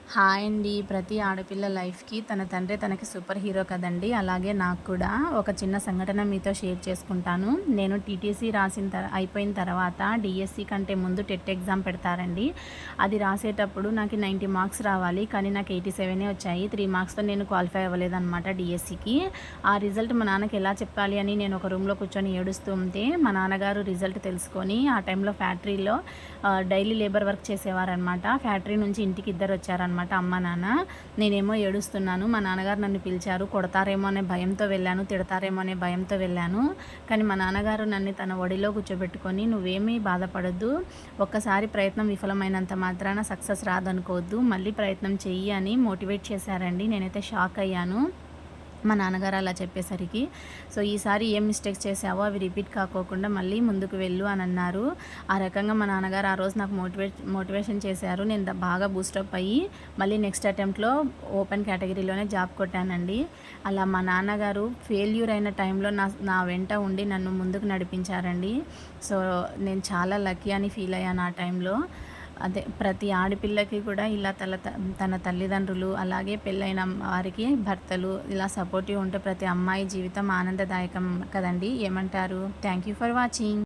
Hi అండి. ప్రతి ఆడపిల్ల లైఫ్‌కి తన తండ్రి తనకి సూపర్ హీరో కదండీ! అలాగే నాకు కూడా ఒక చిన్న సంఘటన మీతో షేర్ చేసుకుంటాను. నేను టీటీసీ అయిపోయిన తర్వాత డీఎస్సీ కంటే ముందు టెట్ ఎగ్జామ్ పెడతారండి. అది రాసేటప్పుడు నాకు 90 మార్క్స్ రావాలి. కానీ నాకు 87 వచ్చాయి. 3 మార్క్స్‌తో నేను క్వాలిఫై అవ్వలేదనమాట డీఎస్సీకి. ఆ రిజల్ట్ మా నాన్నకి ఎలా చెప్పాలి అని నేను ఒక రూమ్‌లో కూర్చొని ఏడుస్తూ ఉంటే, మా నాన్నగారు రిజల్ట్ తెలుసుకొని ఆ టైంలో ఫ్యాక్టరీలో డైలీ లేబర్ వర్క్ చేసేవారనమాట. ఫ్యాక్టరీ నుంచి ఇంటికి ఇద్దరొచ్చారనమాట. అమ్మ, నాన్న. నేనేమో ఏడుస్తున్నాను. మా నాన్నగారు నన్ను పిలిచారు. కొడతారేమో అనే భయంతో వెళ్ళాను. తిడతారేమో అనే భయంతో వెళ్ళాను. కానీ మా నాన్నగారు నన్ను తన ఒడిలో కూర్చోబెట్టుకొని, "నువ్వేమీ బాధపడొద్దు. ఒక్కసారి ప్రయత్నం విఫలమైనంత మాత్రాన సక్సెస్ రాదనుకోవద్దు. మళ్ళీ ప్రయత్నం చెయ్యి" అని మోటివేట్ చేశారండి. నేనైతే షాక్ అయ్యాను మా నాన్నగారు అలా చెప్పేసరికి. సో, "ఈసారి ఏం మిస్టేక్స్ చేశావో అవి రిపీట్ కాకోకుండా మళ్ళీ ముందుకు వెళ్ళు" అని అన్నారు. ఆ రకంగా మా నాన్నగారు ఆ రోజు నాకు మోటివేషన్ చేశారు. నేను బాగా బూస్టప్ అయ్యి మళ్ళీ నెక్స్ట్ అటెంప్ట్‌లో ఓపెన్ కేటగిరీలోనే జాబ్ కొట్టానండి. అలా మా నాన్నగారు ఫెయిల్యూర్ అయిన టైంలో నా నా వెంట ఉండి నన్ను ముందుకు నడిపించారండి. సో, నేను చాలా లక్కీ అని ఫీల్ అయ్యాను ఆ టైంలో. అదే ప్రతి ఆడపిల్లకి కూడా ఇలా తన తల్లిదండ్రులు, అలాగే పెళ్ళైన వారికి భర్తలు ఇలా సపోర్టివ్ ఉంటే ప్రతి అమ్మాయి జీవితం ఆనందదాయకం కదండీ! ఏమంటారు? Thank you for watching.